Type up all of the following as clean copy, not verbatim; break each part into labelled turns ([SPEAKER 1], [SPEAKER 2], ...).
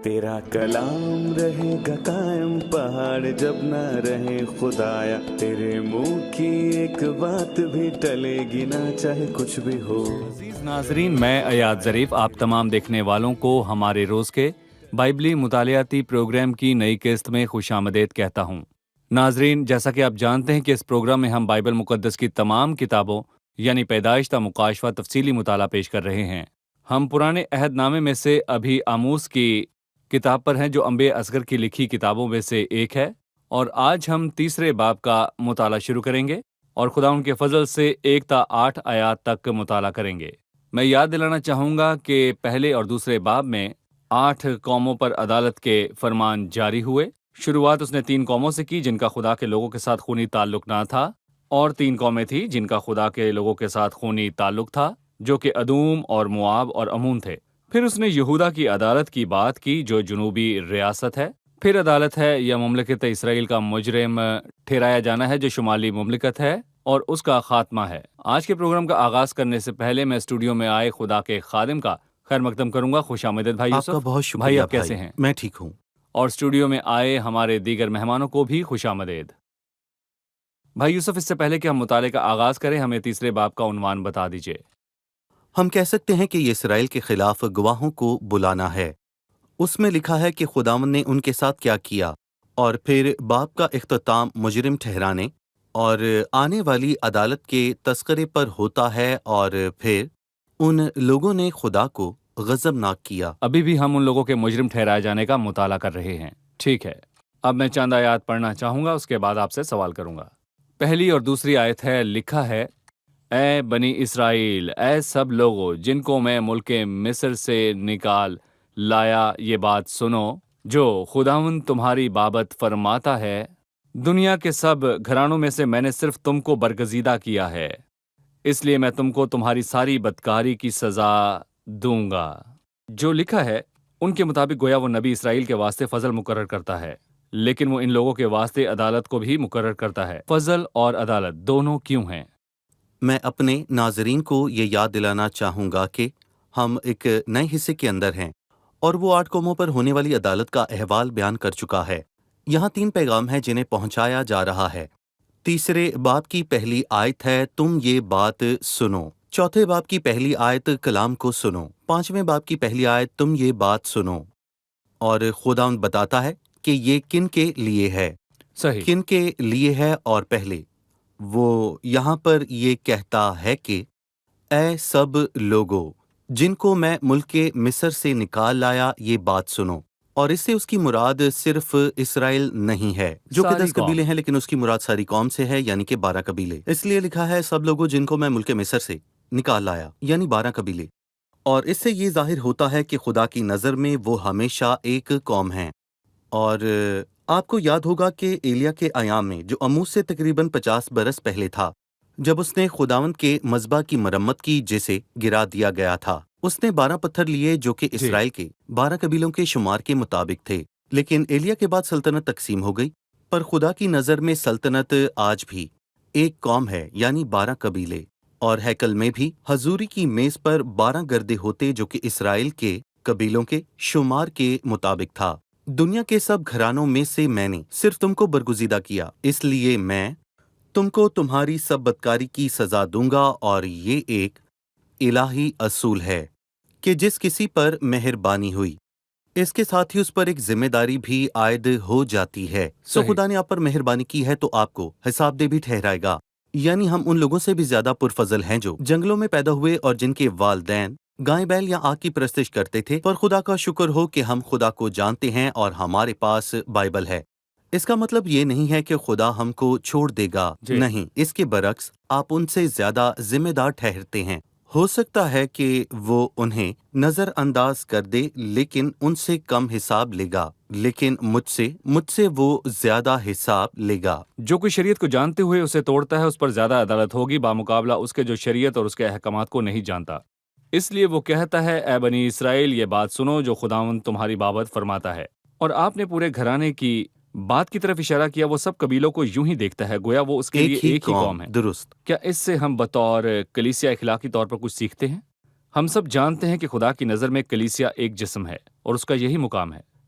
[SPEAKER 1] تیرا کلام رہے گا قائم، پہاڑ جب نہ رہے خدایا، تیرے منہ کی ایک بات بھی ٹلے گی نہ، چاہے کچھ بھی ہو۔
[SPEAKER 2] عزیز ناظرین، میں ایاد ظریف آپ تمام دیکھنے والوں کو ہمارے روز کے بائبلی مطالعاتی پروگرام کی نئی قسط میں خوش آمدید کہتا ہوں۔ ناظرین، جیسا کہ آپ جانتے ہیں کہ اس پروگرام میں ہم بائبل مقدس کی تمام کتابوں یعنی پیدائش تا مکاشفہ تفصیلی مطالعہ پیش کر رہے ہیں۔ ہم پرانے عہد نامے میں سے ابھی آموز کی کتاب پر ہیں، جو انبیاء اصغر کی لکھی کتابوں میں سے ایک ہے، اور آج ہم تیسرے باب کا مطالعہ شروع کریں گے اور خدا ان کے فضل سے 1 تا 8 آیات تک مطالعہ کریں گے۔ میں یاد دلانا چاہوں گا کہ پہلے اور دوسرے باب میں 8 قوموں پر عدالت کے فرمان جاری ہوئے۔ شروعات اس نے 3 قوموں سے کی جن کا خدا کے لوگوں کے ساتھ خونی تعلق نہ تھا، اور 3 قومیں تھیں جن کا خدا کے لوگوں کے ساتھ خونی تعلق تھا، جو کہ ادوم اور مواب اور امون تھے۔ پھر اس نے یہودا کی عدالت کی بات کی جو جنوبی ریاست ہے۔ پھر عدالت ہے یا مملکت اسرائیل کا مجرم ٹھہرایا جانا ہے جو شمالی مملکت ہے، اور اس کا خاتمہ ہے۔ آج کے پروگرام کا آغاز کرنے سے پہلے میں اسٹوڈیو میں آئے خدا کے خادم کا خیر مقدم کروں گا۔ خوش آمدید بھائی یوسف۔
[SPEAKER 3] آپ کا بہت شکریہ
[SPEAKER 2] بھائی، آپ کیسے ہیں؟
[SPEAKER 3] میں ٹھیک ہوں۔
[SPEAKER 2] اور اسٹوڈیو میں آئے ہمارے دیگر مہمانوں کو بھی خوش آمدید۔ بھائی یوسف، اس سے پہلے کہ ہم مطالعے کا آغاز کریں، ہمیں تیسرے باب کا عنوان بتا دیجیے۔
[SPEAKER 3] ہم کہہ سکتے ہیں کہ یہ اسرائیل کے خلاف گواہوں کو بلانا ہے۔ اس میں لکھا ہے کہ خداوند نے ان کے ساتھ کیا کیا، اور پھر باب کا اختتام مجرم ٹھہرانے اور آنے والی عدالت کے تذکرے پر ہوتا ہے، اور پھر ان لوگوں نے خدا کو غضبناک کیا۔
[SPEAKER 2] ابھی بھی ہم ان لوگوں کے مجرم ٹھہرائے جانے کا مطالعہ کر رہے ہیں۔ ٹھیک ہے، اب میں چند آیات پڑھنا چاہوں گا، اس کے بعد آپ سے سوال کروں گا۔ پہلی اور دوسری آیت ہے، لکھا ہے، اے بنی اسرائیل، اے سب لوگوں جن کو میں ملک مصر سے نکال لایا، یہ بات سنو جو خداوند تمہاری بابت فرماتا ہے، دنیا کے سب گھرانوں میں سے میں نے صرف تم کو برگزیدہ کیا ہے، اس لیے میں تم کو تمہاری ساری بدکاری کی سزا دوں گا۔ جو لکھا ہے ان کے مطابق گویا وہ نبی اسرائیل کے واسطے فضل مقرر کرتا ہے، لیکن وہ ان لوگوں کے واسطے عدالت کو بھی مقرر کرتا ہے۔ فضل اور عدالت دونوں کیوں ہیں؟
[SPEAKER 3] میں اپنے ناظرین کو یہ یاد دلانا چاہوں گا کہ ہم ایک نئے حصے کے اندر ہیں، اور وہ 8 قوموں پر ہونے والی عدالت کا احوال بیان کر چکا ہے۔ یہاں 3 پیغام ہیں جنہیں پہنچایا جا رہا ہے۔ تیسرے باب کی پہلی آیت ہے، تم یہ بات سنو۔ چوتھے باب کی پہلی آیت، کلام کو سنو۔ 5ویں باب کی پہلی آیت، تم یہ بات سنو۔ اور خداوند بتاتا ہے کہ یہ کن کے لیے ہے،
[SPEAKER 2] صحیح۔
[SPEAKER 3] کن کے لیے ہے، اور پہلے وہ یہاں پر یہ کہتا ہے کہ اے سب لوگوں جن کو میں ملک مصر سے نکال لایا، یہ بات سنو۔ اور اس سے اس کی مراد صرف اسرائیل نہیں ہے جو کہ 10 قبیلے ہیں، لیکن اس کی مراد ساری قوم سے ہے، یعنی کہ 12 قبیلے۔ اس لیے لکھا ہے سب لوگوں جن کو میں ملک مصر سے نکال لایا، یعنی 12 قبیلے۔ اور اس سے یہ ظاہر ہوتا ہے کہ خدا کی نظر میں وہ ہمیشہ ایک قوم ہیں۔ اور آپ کو یاد ہوگا کہ ایلیا کے ایام میں، جو اموز سے تقریباً 50 برس پہلے تھا، جب اس نے خداوند کے مذبح کی مرمت کی جسے گرا دیا گیا تھا، اس نے 12 پتھر لیے جو کہ اسرائیل کے 12 قبیلوں کے شمار کے مطابق تھے۔ لیکن ایلیا کے بعد سلطنت تقسیم ہو گئی، پر خدا کی نظر میں سلطنت آج بھی ایک قوم ہے، یعنی 12 قبیلے۔ اور ہیکل میں بھی حضوری کی میز پر 12 گردے ہوتے جو کہ اسرائیل کے قبیلوں کے شمار کے مطابق تھا۔ دنیا کے سب گھرانوں میں سے میں نے صرف تم کو برگزیدہ کیا، اس لیے میں تم کو تمہاری سب بدکاری کی سزا دوں گا۔ اور یہ ایک الہی اصول ہے کہ جس کسی پر مہربانی ہوئی، اس کے ساتھ ہی اس پر ایک ذمہ داری بھی عائد ہو جاتی ہے۔ سو خدا نے آپ پر مہربانی کی ہے تو آپ کو حساب دہ بھی ٹھہرائے گا۔ یعنی ہم ان لوگوں سے بھی زیادہ پرفضل ہیں جو جنگلوں میں پیدا ہوئے اور جن کے والدین گائے بیل یا آگ کی پرستش کرتے تھے، پر خدا کا شکر ہو کہ ہم خدا کو جانتے ہیں اور ہمارے پاس بائبل ہے۔ اس کا مطلب یہ نہیں ہے کہ خدا ہم کو چھوڑ دے گا، نہیں، اس کے برعکس آپ ان سے زیادہ ذمہ دار ٹھہرتے ہیں۔ ہو سکتا ہے کہ وہ انہیں نظر انداز کر دے، لیکن ان سے کم حساب لے گا، لیکن مجھ سے وہ زیادہ حساب لے گا۔
[SPEAKER 2] جو کوئی شریعت کو جانتے ہوئے اسے توڑتا ہے، اس پر زیادہ عدالت ہوگی بامقابلہ اس کے جو شریعت اور اس کے احکامات کو نہیں جانتا۔ اس لیے وہ کہتا ہے، اے بنی اسرائیل، یہ بات سنو جو خداوند تمہاری بابت فرماتا ہے۔ اور آپ نے پورے گھرانے کی بات کی طرف اشارہ کیا، وہ سب قبیلوں کو یوں ہی دیکھتا ہے گویا وہ اس کے لیے ایک ہی قوم ہے۔
[SPEAKER 3] درست۔
[SPEAKER 2] کیا اس سے ہم بطور کلیسیا اخلاقی طور پر کچھ سیکھتے ہیں؟ ہم سب جانتے ہیں کہ خدا کی نظر میں کلیسیا ایک جسم ہے اور اس کا یہی مقام ہے۔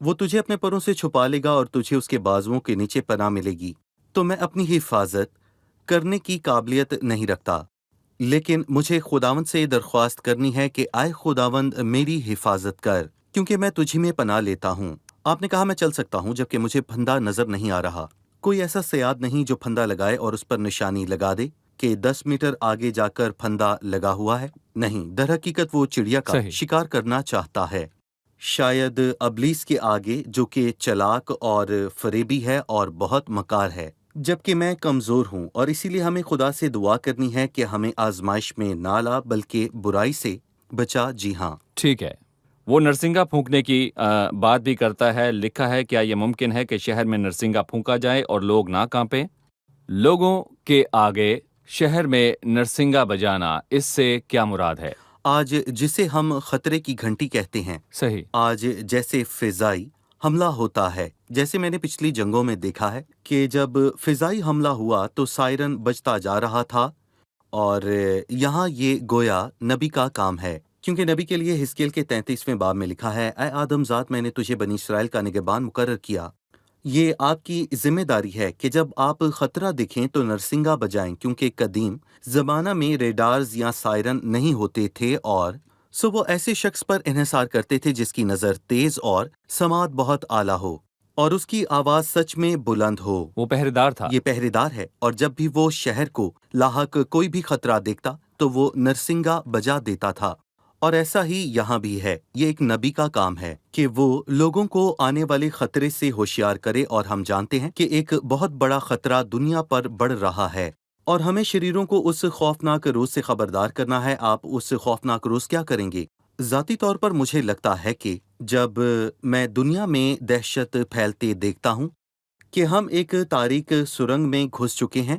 [SPEAKER 3] وہ تجھے اپنے پروں سے چھپا لے گا اور تجھے اس کے بازوؤں کے نیچے پناہ ملے گی۔ تو میں اپنی حفاظت کرنے کی قابلیت نہیں رکھتا، لیکن مجھے خداوند سے درخواست کرنی ہے کہ اے خداوند میری حفاظت کر، کیونکہ میں تجھی میں پناہ لیتا ہوں۔ آپ نے کہا میں چل سکتا ہوں جبکہ مجھے پھندا نظر نہیں آ رہا۔ کوئی ایسا صیاد نہیں جو پھندا لگائے اور اس پر نشانی لگا دے کہ 10 میٹر آگے جا کر پھندا لگا ہوا ہے۔ نہیں، در حقیقت وہ چڑیا کا
[SPEAKER 2] صحیح۔
[SPEAKER 3] شکار کرنا چاہتا ہے، شاید ابلیس کے آگے جو کہ چلاک اور فریبی ہے اور بہت مکار ہے، جبکہ میں کمزور ہوں، اور اسی لیے ہمیں خدا سے دعا کرنی ہے کہ ہمیں آزمائش میں نہ لا بلکہ برائی سے بچا۔ جی ہاں،
[SPEAKER 2] ٹھیک ہے، وہ نرسنگا پھونکنے کی بات بھی کرتا ہے۔ لکھا ہے کیا یہ ممکن ہے کہ شہر میں نرسنگا پھونکا جائے اور لوگ نہ کانپیں؟ لوگوں کے آگے شہر میں نرسنگا بجانا، اس سے کیا مراد ہے؟
[SPEAKER 3] آج جسے ہم خطرے کی گھنٹی کہتے ہیں،
[SPEAKER 2] صحیح،
[SPEAKER 3] آج جیسے فضائی حملہ ہوتا ہے، جیسے میں نے پچھلی جنگوں میں دیکھا ہے کہ جب فضائی حملہ ہوا تو سائرن بجتا جا رہا تھا، اور یہاں یہ گویا نبی کا کام ہے، کیونکہ نبی کے لیے حزقیل کے 33ویں باب میں لکھا ہے، اے آدم ذات میں نے تجھے بنی اسرائیل کا نگہبان مقرر کیا۔ یہ آپ کی ذمہ داری ہے کہ جب آپ خطرہ دیکھیں تو نرسنگا بجائیں، کیونکہ قدیم زمانہ میں ریڈارز یا سائرن نہیں ہوتے تھے، اور سو وہ ایسے شخص پر انحصار کرتے تھے جس کی نظر تیز اور سماعت بہت اعلیٰ ہو اور اس کی آواز سچ میں بلند ہو۔
[SPEAKER 2] وہ پہرے دار تھا۔
[SPEAKER 3] یہ پہرے دار ہے، اور جب بھی وہ شہر کو لاحق کوئی بھی خطرہ دیکھتا تو وہ نرسنگا بجا دیتا تھا، اور ایسا ہی یہاں بھی ہے۔ یہ ایک نبی کا کام ہے کہ وہ لوگوں کو آنے والے خطرے سے ہوشیار کرے، اور ہم جانتے ہیں کہ ایک بہت بڑا خطرہ دنیا پر بڑھ رہا ہے، اور ہمیں شریروں کو اس خوفناک روز سے خبردار کرنا ہے۔ آپ اس خوفناک روز کیا کریں گے؟ ذاتی طور پر مجھے لگتا ہے کہ جب میں دنیا میں دہشت پھیلتے دیکھتا ہوں کہ ہم ایک تاریک سرنگ میں گھس چکے ہیں،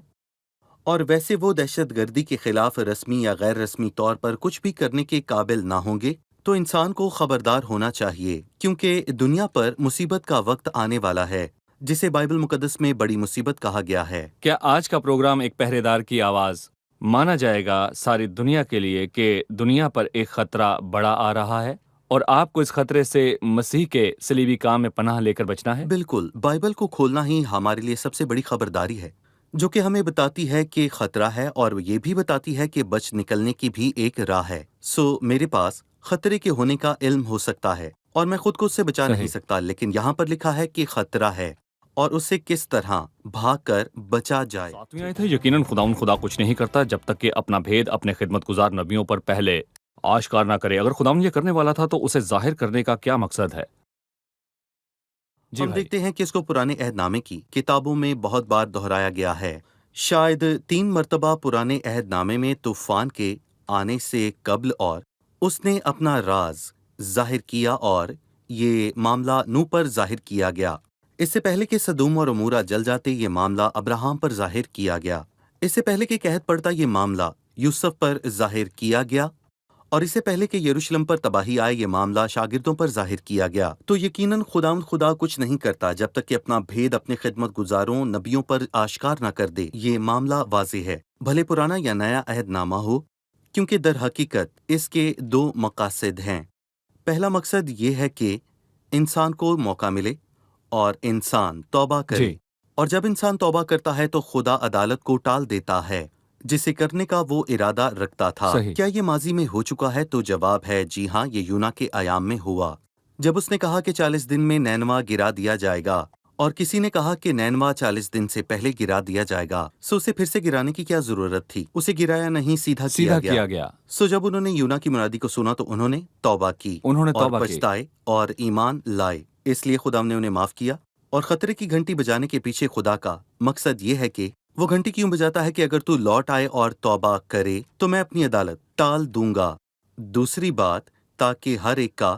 [SPEAKER 3] اور ویسے وہ دہشت گردی کے خلاف رسمی یا غیر رسمی طور پر کچھ بھی کرنے کے قابل نہ ہوں گے، تو انسان کو خبردار ہونا چاہیے، کیونکہ دنیا پر مصیبت کا وقت آنے والا ہے، جسے بائبل مقدس میں بڑی مصیبت کہا گیا ہے۔
[SPEAKER 2] کیا آج کا پروگرام ایک پہرے دار کی آواز مانا جائے گا ساری دنیا کے لیے کہ دنیا پر ایک خطرہ بڑا آ رہا ہے اور آپ کو اس خطرے سے مسیح کے صلیبی کام میں پناہ لے کر بچنا ہے؟
[SPEAKER 3] بالکل، بائبل کو کھولنا ہی ہمارے لیے سب سے بڑی خبرداری ہے، جو کہ ہمیں بتاتی ہے کہ خطرہ ہے، اور یہ بھی بتاتی ہے کہ بچ نکلنے کی بھی ایک راہ ہے۔ سو میرے پاس خطرے کے ہونے کا علم ہو سکتا ہے اور میں خود کو اس سے بچا نہیں
[SPEAKER 2] صحیح۔
[SPEAKER 3] سکتا، لیکن یہاں پر لکھا ہے کہ خطرہ ہے اور اس سے کس طرح بھاگ کر بچا جائے۔
[SPEAKER 2] ساتویں آیت ہے، یقیناً خدا کچھ نہیں کرتا جب تک کہ اپنا بھید اپنے خدمت گزار نبیوں پر پہلے آشکار نہ کرے۔ اگر خداوند یہ کرنے والا تھا تو اسے ظاہر کرنے کا کیا مقصد ہے؟ جی
[SPEAKER 3] ہم
[SPEAKER 2] بھائی،
[SPEAKER 3] دیکھتے ہیں کہ اس کو پرانے عہد نامے کی کتابوں میں بہت بار دہرایا گیا ہے، شاید 3 مرتبہ پرانے عہد نامے میں طوفان کے آنے سے قبل، اور اس نے اپنا راز ظاہر کیا، اور یہ معاملہ نوح پر ظاہر کیا گیا۔ اس سے پہلے کہ سدوم اور عمورہ جل جاتے، یہ معاملہ ابراہیم پر ظاہر کیا گیا۔ اس سے پہلے کہ قحط پڑتا، یہ معاملہ یوسف پر ظاہر کیا گیا، اور اس سے پہلے کہ یروشلم پر تباہی آئے، یہ معاملہ شاگردوں پر ظاہر کیا گیا۔ تو یقیناً خدا کچھ نہیں کرتا جب تک کہ اپنا بھید اپنے خدمت گزاروں نبیوں پر آشکار نہ کر دے۔ یہ معاملہ واضح ہے، بھلے پرانا یا نیا عہد نامہ ہو، کیونکہ در حقیقت اس کے 2 مقاصد ہیں۔ پہلا مقصد یہ ہے کہ انسان کو موقع ملے اور انسان توبہ کرے،
[SPEAKER 2] جی،
[SPEAKER 3] اور جب انسان توبہ کرتا ہے تو خدا عدالت کو ٹال دیتا ہے جسے کرنے کا وہ ارادہ رکھتا تھا۔
[SPEAKER 2] صحیح۔
[SPEAKER 3] کیا یہ ماضی میں ہو چکا ہے؟ تو جواب ہے جی ہاں، یہ یونا کے ایام میں ہوا، جب اس نے کہا کہ 40 دن میں نینوا گرا دیا جائے گا، اور کسی نے کہا کہ نینوا 40 دن سے پہلے گرا دیا جائے گا۔ سو اسے پھر سے گرانے کی کیا ضرورت تھی؟ اسے گرایا نہیں، سیدھا
[SPEAKER 2] سیدھا
[SPEAKER 3] کیا
[SPEAKER 2] کیا گیا۔
[SPEAKER 3] سو جب انہوں نے یونا کی منادی کو سنا تو انہوں نے توبہ کی،
[SPEAKER 2] انہوں نے
[SPEAKER 3] اور
[SPEAKER 2] توبہ کی۔
[SPEAKER 3] پچھتائے اور ایمان لائے، اس لیے خدا نے انہیں معاف کیا۔ اور خطرے کی گھنٹی بجانے کے پیچھے خدا کا مقصد یہ ہے کہ وہ گھنٹی کیوں بجاتا ہے کہ اگر تو لوٹ آئے اور توبہ کرے تو میں اپنی عدالت ٹال دوں گا۔ دوسری بات، تاکہ ہر ایک کا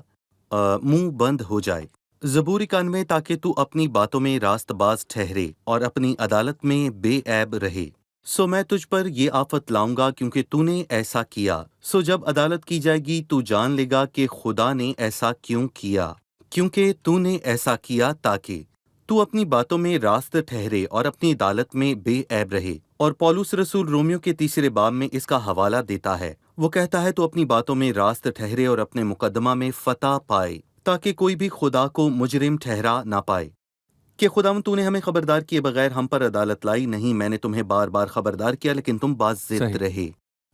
[SPEAKER 3] منہ بند ہو جائے۔ زبور 91، تاکہ تو اپنی باتوں میں راست باز ٹھہرے اور اپنی عدالت میں بے عیب رہے۔ سو میں تجھ پر یہ آفت لاؤں گا کیونکہ تو نے ایسا کیا۔ سو جب عدالت کی جائے گی تو جان لے گا کہ خدا نے ایسا کیوں کیا، کیونکہ تو نے ایسا کیا تاکہ تو اپنی باتوں میں راست ٹھہرے اور اپنی عدالت میں بے عیب رہے۔ اور پولس رسول رومیو کے 3 باب میں اس کا حوالہ دیتا ہے، وہ کہتا ہے تو اپنی باتوں میں راست ٹھہرے اور اپنے مقدمہ میں فتح پائے، تاکہ کوئی بھی خدا کو مجرم ٹھہرا نہ پائے کہ خداوند تو نے ہمیں خبردار کیے بغیر ہم پر عدالت لائی نہیں، میں نے تمہیں بار بار خبردار کیا لیکن تم باز ضد
[SPEAKER 2] صحیح۔
[SPEAKER 3] رہے،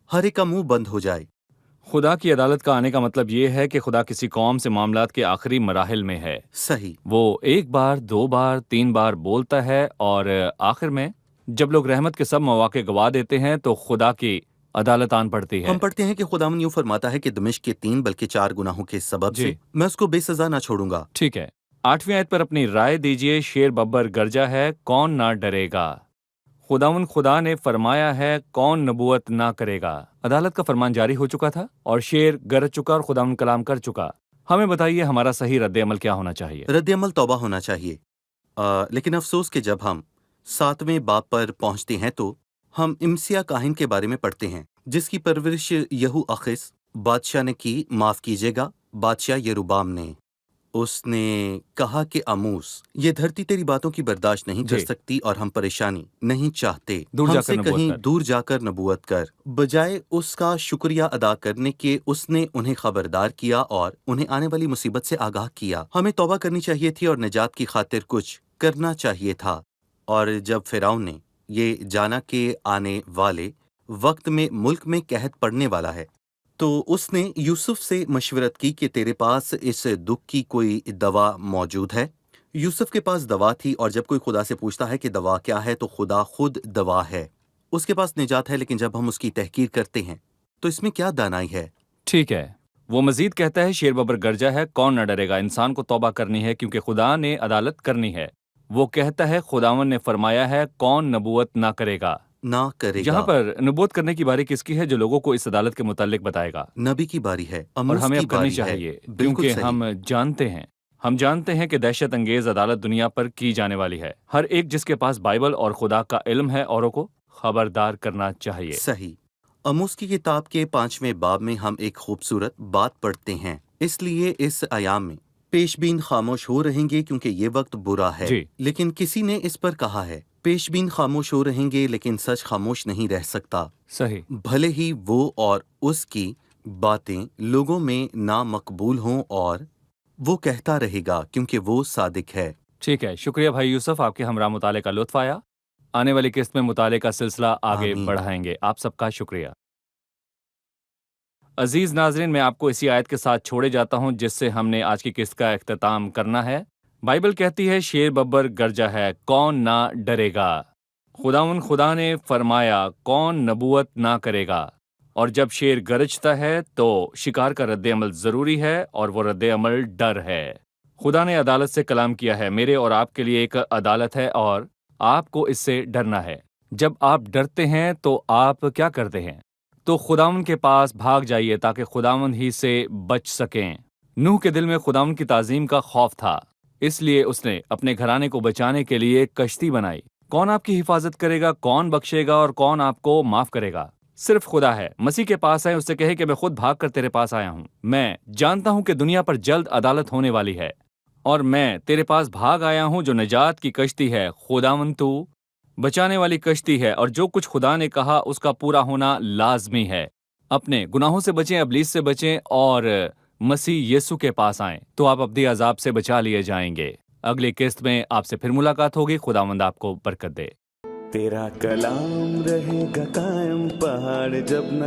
[SPEAKER 3] ہر ایک کا منہ بند ہو جائے۔
[SPEAKER 2] خدا کی عدالت کا آنے کا مطلب یہ ہے کہ خدا کسی قوم سے معاملات کے آخری مراحل میں ہے۔
[SPEAKER 3] صحیح،
[SPEAKER 2] وہ ایک بار، 2 بار، 3 بار بولتا ہے اور آخر میں جب لوگ رحمت کے سب مواقع گوا دیتے ہیں تو خدا کی عدالت آن پڑتی ہے۔
[SPEAKER 3] ہم پڑھتے ہیں کہ خداوند یوں فرماتا ہے کہ دمشق کے 3 بلکہ 4 گناہوں کے سبب
[SPEAKER 2] جی۔
[SPEAKER 3] سے میں اس کو بے سزا نہ چھوڑوں گا۔
[SPEAKER 2] ٹھیک ہے، 8ویں آیت پر اپنی رائے دیجئے۔ شیر ببر گرجا ہے، کون نہ ڈرے گا؟ خداوند خدا نے فرمایا ہے، کون نبوت نہ کرے گا؟ عدالت کا فرمان جاری ہو چکا تھا اور شیر گرج چکا اور خداوند کلام کر چکا۔ ہمیں بتائیے ہمارا صحیح رد عمل کیا ہونا چاہیے؟
[SPEAKER 3] رد عمل توبہ ہونا چاہیے، لیکن افسوس کہ جب ہم 7ویں باب پر پہنچتے ہیں تو ہم امسیا کاہن کے بارے میں پڑھتے ہیں جس کی پرورش یہو اخس بادشاہ نے کی، معاف کیجیے گا بادشاہ یروبام نے۔ اس نے کہا کہ آموس، یہ دھرتی تیری باتوں کی برداشت نہیں کر
[SPEAKER 2] جی۔
[SPEAKER 3] سکتی اور ہم پریشانی نہیں چاہتے،
[SPEAKER 2] دور جا
[SPEAKER 3] ہم
[SPEAKER 2] کر
[SPEAKER 3] سے
[SPEAKER 2] نبوت
[SPEAKER 3] کہیں
[SPEAKER 2] کر۔
[SPEAKER 3] دور جا کر نبوت کر۔ بجائے اس کا شکریہ ادا کرنے کے اس نے انہیں خبردار کیا اور انہیں آنے والی مصیبت سے آگاہ کیا۔ ہمیں توبہ کرنی چاہیے تھی اور نجات کی خاطر کچھ کرنا چاہیے تھا، اور جب فرعون نے یہ جانا کہ آنے والے وقت میں ملک میں قحط پڑنے والا ہے تو اس نے یوسف سے مشورت کی کہ تیرے پاس اس دکھ کی کوئی دوا موجود ہے؟ یوسف کے پاس دوا تھی، اور جب کوئی خدا سے پوچھتا ہے کہ دوا کیا ہے تو خدا خود دوا ہے، اس کے پاس نجات ہے، لیکن جب ہم اس کی تحقیر کرتے ہیں تو اس میں کیا دانائی ہے؟
[SPEAKER 2] ٹھیک ہے، وہ مزید کہتا ہے شیر ببر گرجا ہے، کون نہ ڈرے گا؟ انسان کو توبہ کرنی ہے کیونکہ خدا نے عدالت کرنی ہے۔ وہ کہتا ہے خداوند نے فرمایا ہے، کون نبوت نہ کرے گا؟
[SPEAKER 3] نہ کرے
[SPEAKER 2] یہاں
[SPEAKER 3] گا۔
[SPEAKER 2] پر نبوت کرنے کی باری کس کی ہے؟ جو لوگوں کو اس عدالت کے متعلق بتائے گا،
[SPEAKER 3] نبی کی باری ہے،
[SPEAKER 2] اور
[SPEAKER 3] آموس
[SPEAKER 2] ہمیں
[SPEAKER 3] کی
[SPEAKER 2] اب کرنی
[SPEAKER 3] باری ہے۔
[SPEAKER 2] چاہیے
[SPEAKER 3] بالکل
[SPEAKER 2] کیونکہ
[SPEAKER 3] صحیح۔
[SPEAKER 2] ہم جانتے ہیں کہ دہشت انگیز عدالت دنیا پر کی جانے والی ہے۔ ہر ایک جس کے پاس بائبل اور خدا کا علم ہے اوروں کو خبردار کرنا چاہیے۔
[SPEAKER 3] صحیح۔ آموس کی کتاب کے 5ویں باب میں ہم ایک خوبصورت بات پڑھتے ہیں، اس لیے اس ایام میں پیش بین خاموش ہو رہیں گے کیونکہ یہ وقت برا ہے۔
[SPEAKER 2] جی۔
[SPEAKER 3] لیکن کسی نے اس پر کہا ہے، پیش بین خاموش ہو رہیں گے لیکن سچ خاموش نہیں رہ سکتا۔
[SPEAKER 2] صحیح۔
[SPEAKER 3] بھلے ہی وہ اور اس کی باتیں لوگوں میں نامقبول ہوں، اور وہ کہتا رہے گا کیونکہ وہ صادق ہے۔
[SPEAKER 2] ٹھیک ہے، شکریہ بھائی یوسف، آپ کے ہمراہ مطالعے کا لطف آیا۔ آنے والی قسط میں مطالعے کا سلسلہ آگے
[SPEAKER 3] آمین۔
[SPEAKER 2] بڑھائیں گے۔ آپ سب کا شکریہ۔ عزیز ناظرین، میں آپ کو اسی آیت کے ساتھ چھوڑے جاتا ہوں جس سے ہم نے آج کی قسط کا اختتام کرنا ہے۔ بائبل کہتی ہے، شیر ببر گرجا ہے، کون نہ ڈرے گا؟ خداوند خدا نے فرمایا، کون نبوت نہ کرے گا؟ اور جب شیر گرجتا ہے تو شکار کا رد عمل ضروری ہے، اور وہ رد عمل ڈر ہے۔ خدا نے عدالت سے کلام کیا ہے، میرے اور آپ کے لیے ایک عدالت ہے اور آپ کو اس سے ڈرنا ہے۔ جب آپ ڈرتے ہیں تو آپ کیا کرتے ہیں؟ تو خداوند کے پاس بھاگ جائیے تاکہ خداوند ہی سے بچ سکیں۔ نوح کے دل میں خداوند کی تعظیم کا خوف تھا، اس لیے اس نے اپنے گھرانے کو بچانے کے لیے ایک کشتی بنائی۔ کون آپ کی حفاظت کرے گا؟ کون بخشے گا اور کون آپ کو معاف کرے گا؟ صرف خدا ہے۔ مسیح کے پاس ہے، اس سے کہے کہ میں خود بھاگ کر تیرے پاس آیا ہوں۔ میں جانتا ہوں کہ دنیا پر جلد عدالت ہونے والی ہے، اور میں تیرے پاس بھاگ آیا ہوں جو نجات کی کشتی ہے۔ خداوند تو بچانے والی کشتی ہے، اور جو کچھ خدا نے کہا اس کا پورا ہونا لازمی ہے۔ اپنے گناہوں سے بچیں، ابلیس سے بچیں، اور مسیح یسو کے پاس آئیں تو آپ ابدی عذاب سے بچا لیے جائیں گے۔ اگلی قسط میں آپ سے پھر ملاقات ہوگی۔ خداوند آپ کو برکت دے۔
[SPEAKER 1] تیرا کلام رہے گا قائم، پہاڑ جب نہ